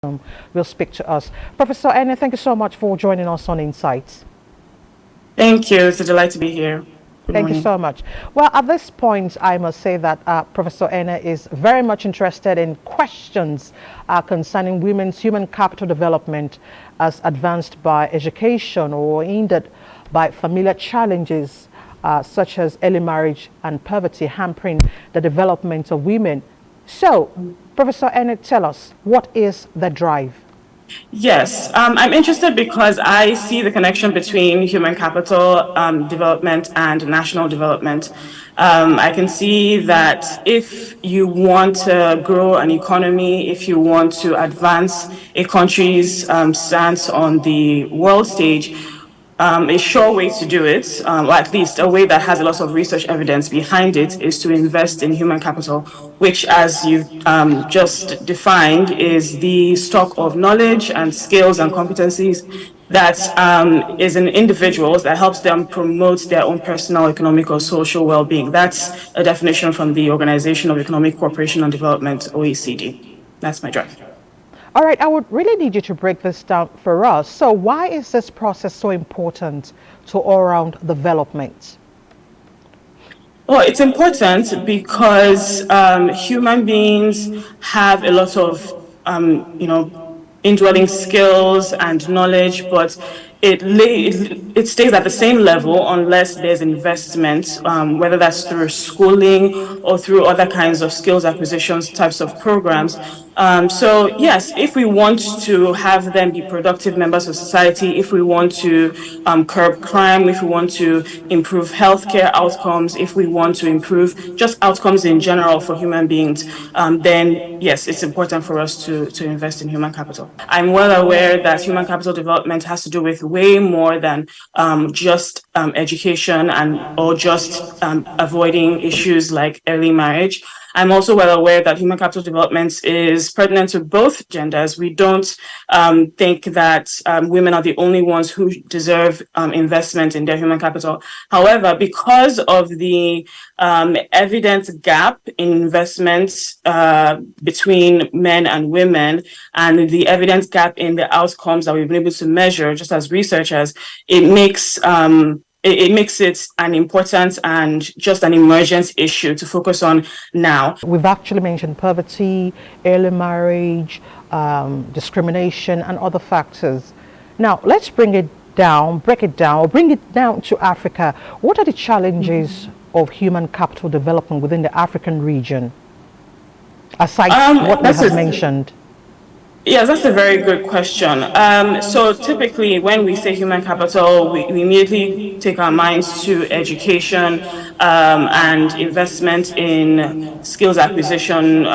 will speak to us. Professor Ene, thank you so much for joining us on Insights. Thank you. It's a delight to be here. Good Thank you morning. so much. Well, at this point, I must say that Professor Ene is very much interested in questions concerning women's human capital development as advanced by education or hindered by familiar challenges such as early marriage and poverty hampering the development of women. So, Professor Ene, tell us, what is the drive? Yes, I'm interested because I see the connection between human capital development and national development. I can see that if you want to grow an economy, if you want to advance a country's stance on the world stage, a sure way to do it, or at least a way that has a lot of research evidence behind it, is to invest in human capital, which, as you've just defined, is the stock of knowledge and skills and competencies that is in individuals that helps them promote their own personal, economic, or social well-being. That's a definition from the Organization of Economic Cooperation and Development, OECD. That's my drive. All right, I would really need you to break this down for us. So, why is this process so important to all-round development? Well, it's important because human beings have a lot of, indwelling skills and knowledge, but it stays at the same level unless there's investment, whether that's through schooling or through other kinds of skills acquisitions types of programs. So yes, if we want to have them be productive members of society, if we want to curb crime, if we want to improve healthcare outcomes, if we want to improve just outcomes in general for human beings, then yes, it's important for us to invest in human capital. I'm well aware that human capital development has to do with way more than just education and or just avoiding issues like early marriage. I'm also well aware that human capital development is pertinent to both genders. We don't think that women are the only ones who deserve investment in their human capital. However, because of the evidence gap in investments between men and women, and the evidence gap in the outcomes that we've been able to measure just as researchers, it makes it an important and just an emergent issue to focus on now. We've actually mentioned poverty, early marriage, discrimination, and other factors. Now, let's break it down, or bring it down to Africa. What are the challenges of human capital development within the African region, aside what we have mentioned? Yes, that's a very good question. So typically when we say human capital, we immediately take our minds to education and investment in skills acquisition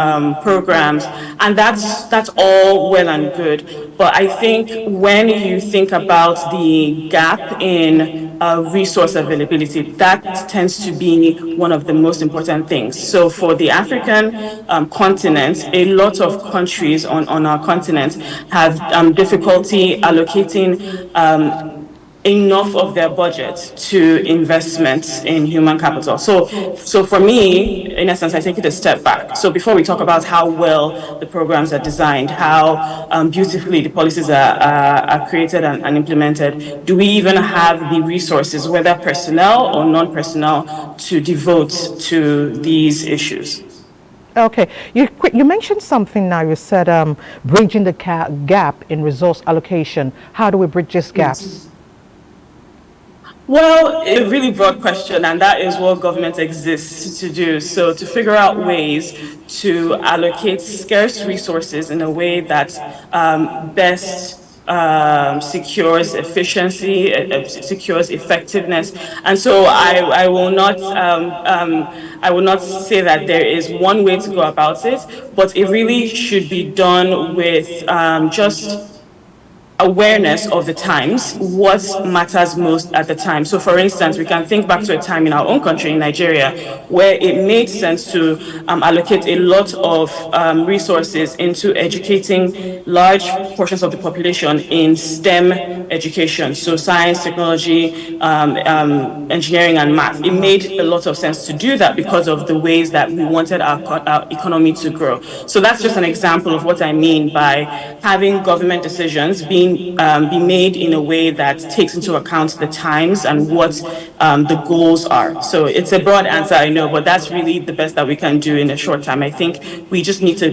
programs. And that's all well and good. But I think when you think about the gap in resource availability, that tends to be one of the most important things. So for the African continent, a lot of countries on our continent have difficulty allocating enough of their budget to investments in human capital. So for me, in essence, I take it a step back. So before we talk about how well the programs are designed, how beautifully the policies are created and implemented, do we even have the resources, whether personnel or non-personnel, to devote to these issues? Okay, you mentioned something now. You said bridging the gap in resource allocation. How do we bridge these gaps? Well, it's a really broad question, and that is what government exists to do. So to figure out ways to allocate scarce resources in a way that best secures efficiency, secures effectiveness. And so I will not say that there is one way to go about it, but it really should be done with just awareness of the times, what matters most at the time. So for instance, we can think back to a time in our own country, in Nigeria, where it made sense to allocate a lot of resources into educating large portions of the population in STEM education, so science, technology, engineering, and math. It made a lot of sense to do that because of the ways that we wanted our economy to grow. So that's just an example of what I mean by having government decisions be made in a way that takes into account the times and what the goals are. So it's a broad answer, I know, but that's really the best that we can do in a short time. I think we just need to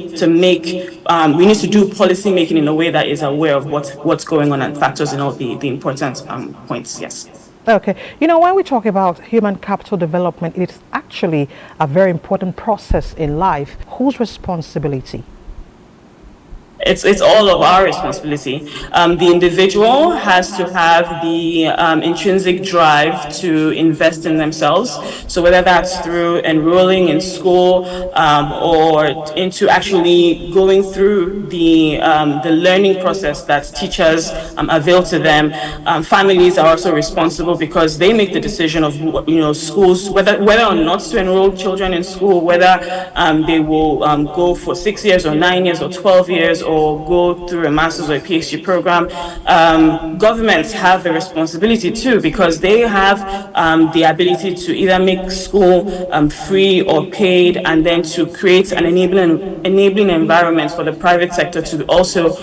we need to do policy making in a way that is aware of what's going on and factors in all the important points. Yes. Okay. You know, when we talk about human capital development, it's actually a very important process in life. Whose responsibility? It's all of our responsibility. The individual has to have the intrinsic drive to invest in themselves. So whether that's through enrolling in school or into actually going through the learning process that teachers avail to them, families are also responsible because they make the decision of schools whether or not to enroll children in school, whether they will go for 6 years or 9 years or 12 years or go through a master's or a PhD program. Governments have a responsibility too because they have the ability to either make school free or paid, and then to create an enabling environment for the private sector to also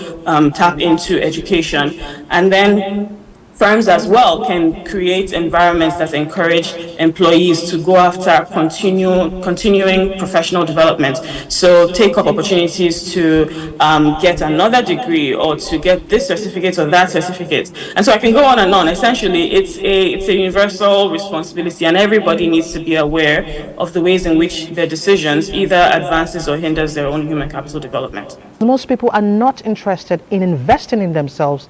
tap into education. And then firms as well can create environments that encourage employees to go after continuing professional development. So take up opportunities to get another degree or to get this certificate or that certificate. And so I can go on and on. Essentially, it's a universal responsibility, and everybody needs to be aware of the ways in which their decisions either advances or hinders their own human capital development. Most people are not interested in investing in themselves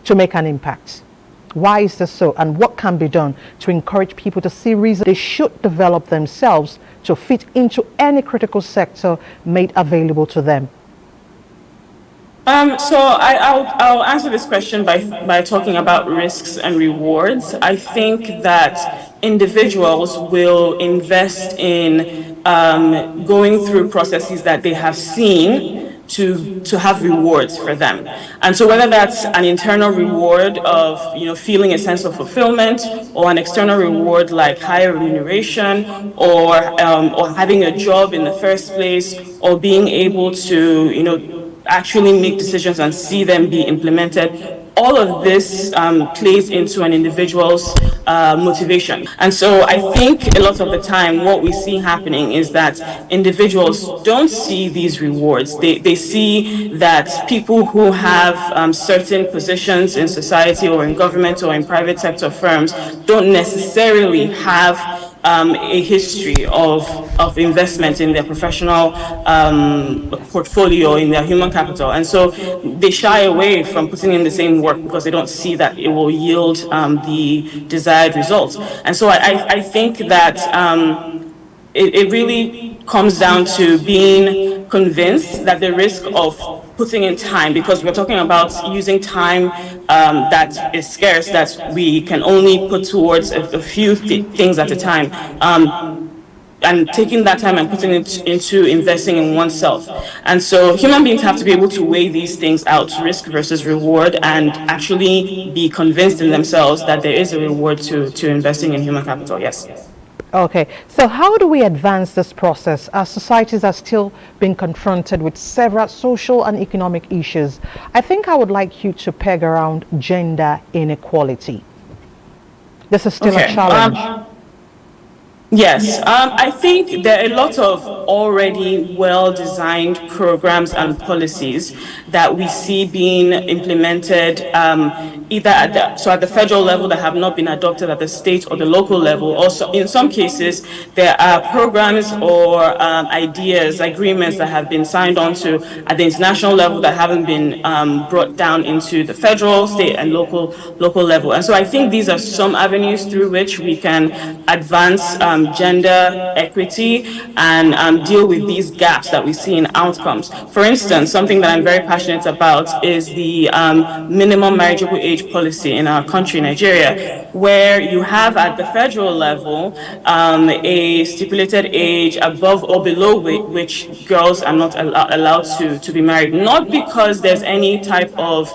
to make an impact. Why is this so, and what can be done to encourage people to see reasons they should develop themselves to fit into any critical sector made available to them? So I'll answer this question by talking about risks and rewards. I think that individuals will invest in going through processes that they have seen to have rewards for them. And so whether that's an internal reward of feeling a sense of fulfillment, or an external reward like higher remuneration, or having a job in the first place, or being able to actually make decisions and see them be implemented, all of this plays into an individual's motivation. And so I think a lot of the time what we see happening is that individuals don't see these rewards. They see that people who have certain positions in society or in government or in private sector firms don't necessarily have a history of investment in their professional portfolio, in their human capital. And so they shy away from putting in the same work because they don't see that it will yield the desired results. And so I think that it really comes down to being convinced that the risk of putting in time, because we're talking about using time that is scarce, that we can only put towards a few things at a time, and taking that time and putting it into investing in oneself. And so human beings have to be able to weigh these things out, risk versus reward, and actually be convinced in themselves that there is a reward to investing in human capital. Yes. Okay, so how do we advance this process as societies are still being confronted with several social and economic issues? I think I would like you to peg around gender inequality. This is still a challenge. Yes, I think there are a lot of already well-designed programs and policies that we see being implemented either at the federal level that have not been adopted at the state or the local level. Also, in some cases, there are programs or ideas, agreements that have been signed onto at the international level that haven't been brought down into the federal, state, and local level. And so I think these are some avenues through which we can advance gender equity and deal with these gaps that we see in outcomes. For instance, something that I'm very passionate about is the minimum marriageable age policy in our country, Nigeria, where you have at the federal level a stipulated age above or below which girls are not allowed to be married, not because there's any type of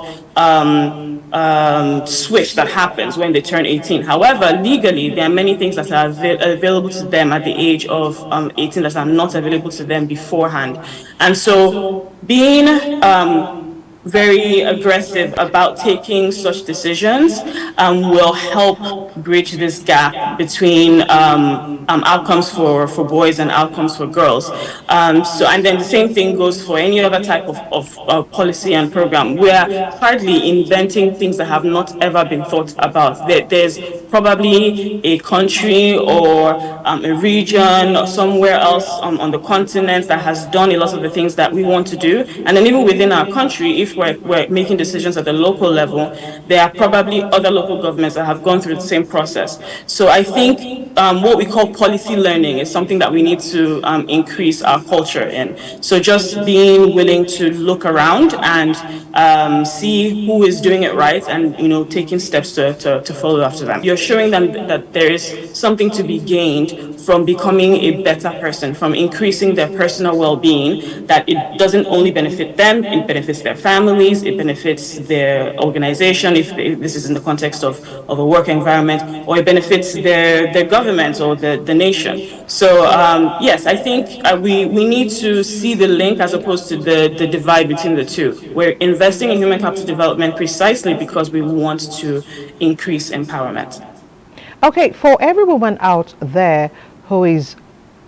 switch that happens when they turn 18. However, legally, there are many things that are available to them at the age of 18 that are not available to them beforehand. And so being very aggressive about taking such decisions will help bridge this gap between outcomes for boys and outcomes for girls. And then the same thing goes for any other type of policy and program. We are hardly inventing things that have not ever been thought about. There's probably a country or a region or somewhere else on the continent that has done a lot of the things that we want to do. And then even within our country, if we're making decisions at the local level, there are probably other local governments that have gone through the same process. So I think what we call policy learning is something that we need to increase our culture in. So just being willing to look around and see who is doing it right and, you know, taking steps to follow after them. You're showing them that there is something to be gained from becoming a better person, from increasing their personal well-being, that it doesn't only benefit them, it benefits their families, it benefits their organization, if this is in the context of a work environment, or it benefits their government or the nation. So yes, I think we need to see the link as opposed to the divide between the two. We're investing in human capital development precisely because we want to increase empowerment. Okay, for every woman out there who is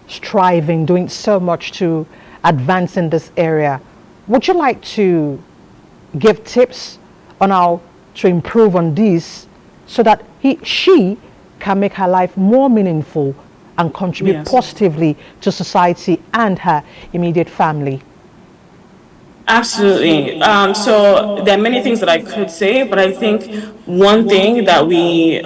striving, doing so much to advance in this area, would you like to give tips on how to improve on this so that she can make her life more meaningful and contribute positively to society and her immediate family? Absolutely. So there are many things that I could say, but I think one thing that we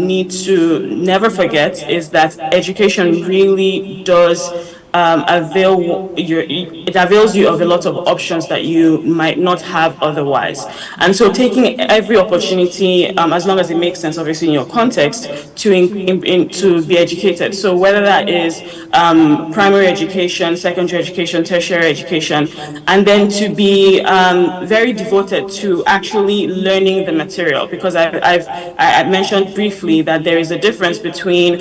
need to never forget is that education really does it avails you of a lot of options that you might not have otherwise. And so taking every opportunity, as long as it makes sense, obviously in your context, to be educated. So whether that is primary education, secondary education, tertiary education, and then to be very devoted to actually learning the material, because I mentioned briefly that there is a difference between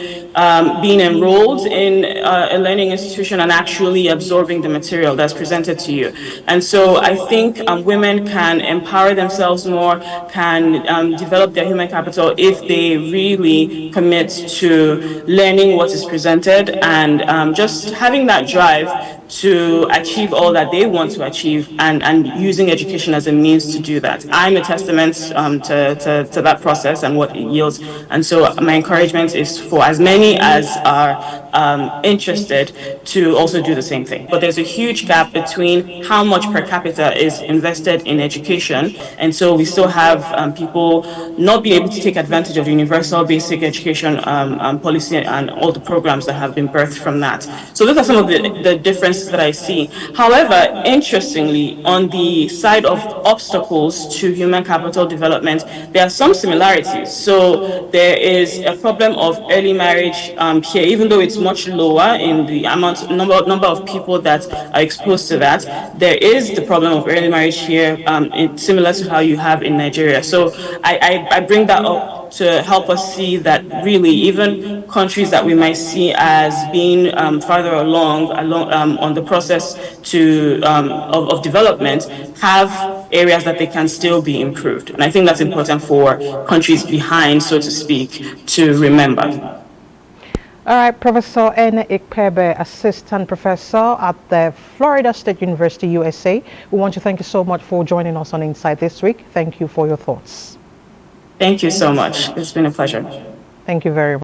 being enrolled in a learning institution and actually absorbing the material that's presented to you. And so I think women can empower themselves more, can develop their human capital if they really commit to learning what is presented and just having that drive to achieve all that they want to achieve and using education as a means to do that. I'm a testament to that process and what it yields. And so my encouragement is for as many as are interested to also do the same thing. But there's a huge gap between how much per capita is invested in education. And so we still have people not be able to take advantage of the universal basic education policy and all the programs that have been birthed from that. So those are some of the differences that I see. However, interestingly, on the side of obstacles to human capital development, there are some similarities. So there is a problem of early marriage here, even though it's much lower in the number of people that are exposed to that. There is the problem of early marriage here, similar to how you have in Nigeria. So I bring that up to help us see that really even countries that we might see as being farther along on the process of development have areas that they can still be improved. And I think that's important for countries behind, so to speak, to remember. All right, Professor Ene Ikpebe, Assistant Professor at the Florida State University, USA. We want to thank you so much for joining us on Insight this week. Thank you for your thoughts. Thank you so much. It's been a pleasure. Thank you very much.